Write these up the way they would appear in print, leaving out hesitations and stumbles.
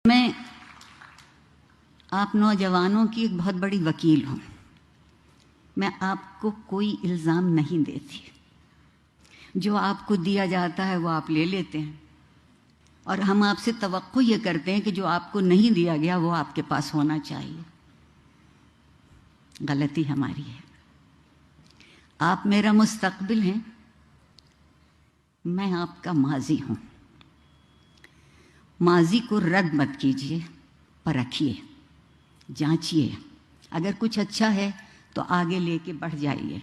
میں آپ نوجوانوں کی ایک بہت بڑی وکیل ہوں۔ میں آپ کو کوئی الزام نہیں دیتی۔ جو آپ کو دیا جاتا ہے وہ آپ لے لیتے ہیں، اور ہم آپ سے توقع یہ کرتے ہیں کہ جو آپ کو نہیں دیا گیا وہ آپ کے پاس ہونا چاہیے۔ غلطی ہماری ہے۔ آپ میرا مستقبل ہیں، میں آپ کا ماضی ہوں۔ ماضی کو رد مت کیجیے، پرکھیے، جانچیے۔ اگر کچھ اچھا ہے تو آگے لے کے بڑھ جائیے،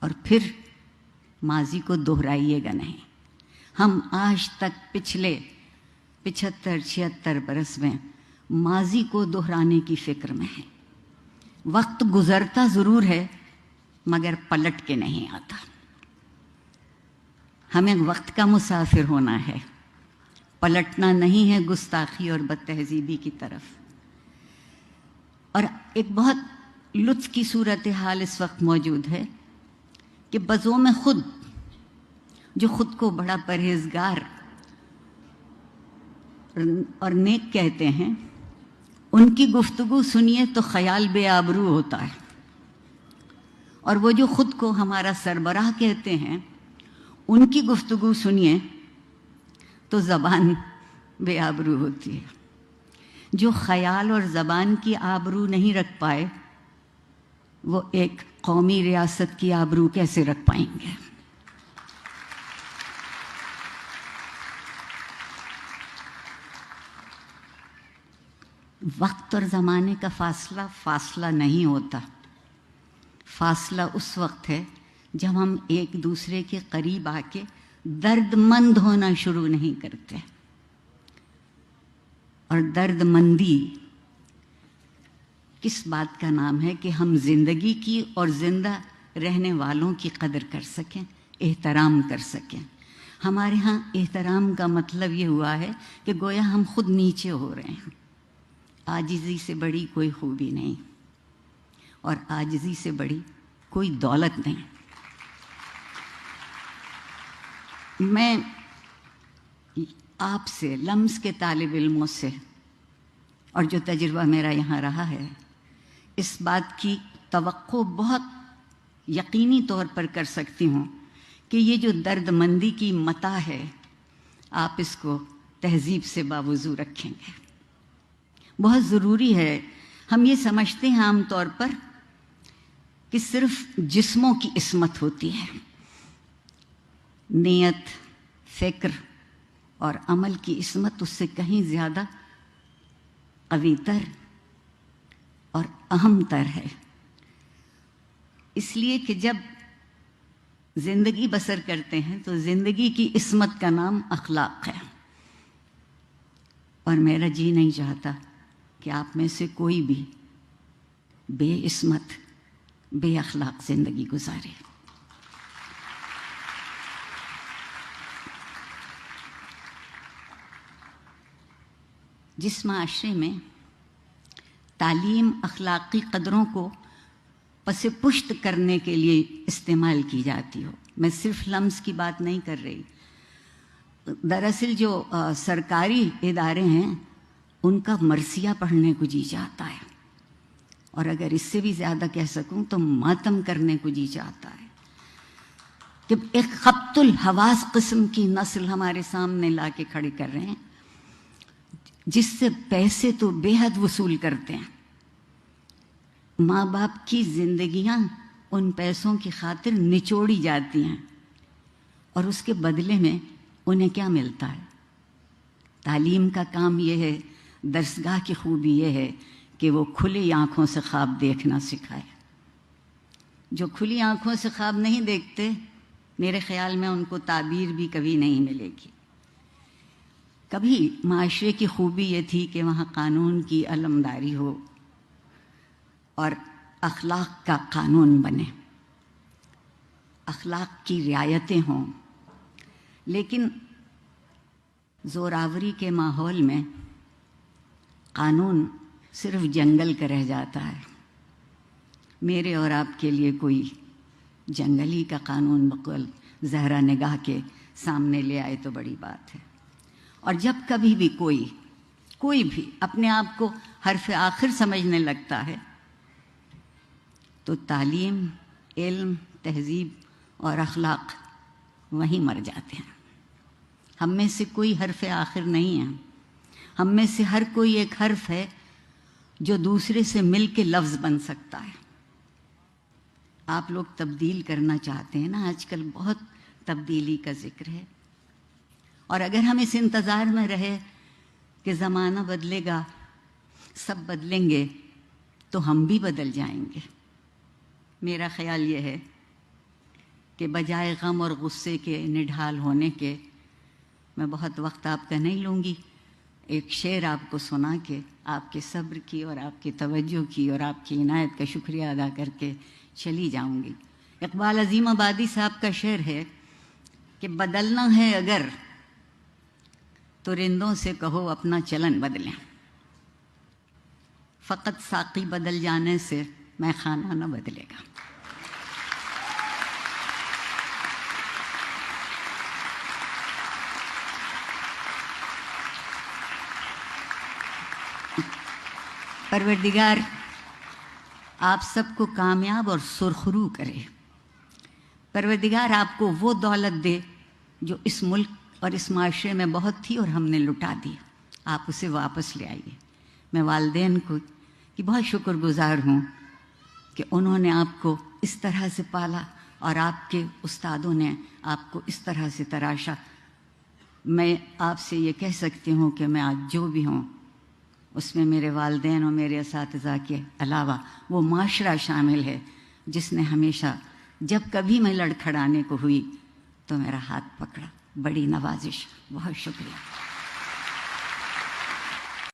اور پھر ماضی کو دہرائیے گا نہیں۔ ہم آج تک پچھلے 75-76 برس میں ماضی کو دہرانے کی فکر میں ہیں۔ وقت گزرتا ضرور ہے مگر پلٹ کے نہیں آتا۔ ہمیں وقت کا مسافر ہونا ہے، پلٹنا نہیں ہے گستاخی اور بد تہذیبی کی طرف۔ اور ایک بہت لطف کی صورتحال اس وقت موجود ہے کہ بزوم خود جو خود کو بڑا پرہیزگار اور نیک کہتے ہیں، ان کی گفتگو سنیے تو خیال بے آبرو ہوتا ہے، اور وہ جو خود کو ہمارا سربراہ کہتے ہیں ان کی گفتگو سنیے تو زبان بے آبرو ہوتی ہے۔ جو خیال اور زبان کی آبرو نہیں رکھ پائے وہ ایک قومی ریاست کی آبرو کیسے رکھ پائیں گے؟ وقت اور زمانے کا فاصلہ نہیں ہوتا۔ فاصلہ اس وقت ہے جب ہم ایک دوسرے کے قریب آ کے درد مند ہونا شروع نہیں کرتے، اور درد مندی کس بات کا نام ہے کہ ہم زندگی کی اور زندہ رہنے والوں کی قدر کر سکیں، احترام کر سکیں۔ ہمارے ہاں احترام کا مطلب یہ ہوا ہے کہ گویا ہم خود نیچے ہو رہے ہیں۔ عاجزی سے بڑی کوئی خوبی نہیں، اور عاجزی سے بڑی کوئی دولت نہیں۔ میں آپ سے، لمس کے طالب علموں سے، اور جو تجربہ میرا یہاں رہا ہے، اس بات کی توقع بہت یقینی طور پر کر سکتی ہوں کہ یہ جو درد مندی کی متاع ہے، آپ اس کو تہذیب سے باوضو رکھیں گے۔ بہت ضروری ہے۔ ہم یہ سمجھتے ہیں عام طور پر کہ صرف جسموں کی عصمت ہوتی ہے، نیت، فکر اور عمل کی عصمت اس سے کہیں زیادہ قوی تر اور اہم تر ہے۔ اس لیے کہ جب زندگی بسر کرتے ہیں تو زندگی کی عصمت کا نام اخلاق ہے، اور میرا جی نہیں چاہتا کہ آپ میں سے کوئی بھی بے عصمت، بے اخلاق زندگی گزارے۔ جس معاشرے میں تعلیم اخلاقی قدروں کو پس پشت کرنے کے لیے استعمال کی جاتی ہو، میں صرف لمس کی بات نہیں کر رہی، دراصل جو سرکاری ادارے ہیں ان کا مرثیہ پڑھنے کو جی چاہتا ہے، اور اگر اس سے بھی زیادہ کہہ سکوں تو ماتم کرنے کو جی چاہتا ہے کہ ایک خبط الحواس قسم کی نسل ہمارے سامنے لا کے کھڑی کر رہے ہیں، جس سے پیسے تو بے حد وصول کرتے ہیں۔ ماں باپ کی زندگیاں ان پیسوں کی خاطر نچوڑی جاتی ہیں، اور اس کے بدلے میں انہیں کیا ملتا ہے؟ تعلیم کا کام یہ ہے، درسگاہ کی خوبی یہ ہے کہ وہ کھلی آنکھوں سے خواب دیکھنا سکھائے۔ جو کھلی آنکھوں سے خواب نہیں دیکھتے، میرے خیال میں ان کو تعبیر بھی کبھی نہیں ملے گی۔ کبھی معاشرے کی خوبی یہ تھی کہ وہاں قانون کی علمداری ہو اور اخلاق کا قانون بنے، اخلاق کی رعایتیں ہوں، لیکن زوراوری کے ماحول میں قانون صرف جنگل کا رہ جاتا ہے۔ میرے اور آپ کے لیے کوئی جنگلی کا قانون بقول زہرا نگاہ کے سامنے لے آئے تو بڑی بات ہے۔ اور جب کبھی بھی کوئی کوئی بھی اپنے آپ کو حرف آخر سمجھنے لگتا ہے تو تعلیم، علم، تہذیب اور اخلاق وہیں مر جاتے ہیں۔ ہم میں سے کوئی حرف آخر نہیں ہے، ہم میں سے ہر کوئی ایک حرف ہے جو دوسرے سے مل کے لفظ بن سکتا ہے۔ آپ لوگ تبدیل کرنا چاہتے ہیں نا، آج کل بہت تبدیلی کا ذکر ہے، اور اگر ہم اس انتظار میں رہے کہ زمانہ بدلے گا، سب بدلیں گے، تو ہم بھی بدل جائیں گے۔ میرا خیال یہ ہے کہ بجائے غم اور غصے کے نڈھال ہونے کے، میں بہت وقت آپ کا نہیں لوں گی، ایک شعر آپ کو سنا کے آپ کے صبر کی اور آپ کی توجہ کی اور آپ کی عنایت کا شکریہ ادا کر کے چلی جاؤں گی۔ اقبال عظیم آبادی صاحب کا شعر ہے کہ بدلنا ہے اگر تو رندوں سے کہو اپنا چلن بدلیں، فقط ساقی بدل جانے سے میں خانہ نہ بدلے گا۔ پروردگار آپ سب کو کامیاب اور سرخرو کرے۔ پروردگار آپ کو وہ دولت دے جو اس ملک اور اس معاشرے میں بہت تھی اور ہم نے لٹا دی، آپ اسے واپس لے آئیے۔ میں والدین کی بہت شکر گزار ہوں کہ انہوں نے آپ کو اس طرح سے پالا اور آپ کے استادوں نے آپ کو اس طرح سے تراشا۔ میں آپ سے یہ کہہ سکتی ہوں کہ میں آج جو بھی ہوں اس میں میرے والدین اور میرے اساتذہ کے علاوہ وہ معاشرہ شامل ہے جس نے ہمیشہ جب کبھی میں لڑکھڑانے کو ہوئی تو میرا ہاتھ پکڑا۔ بڑی نوازش، بہت شکریہ۔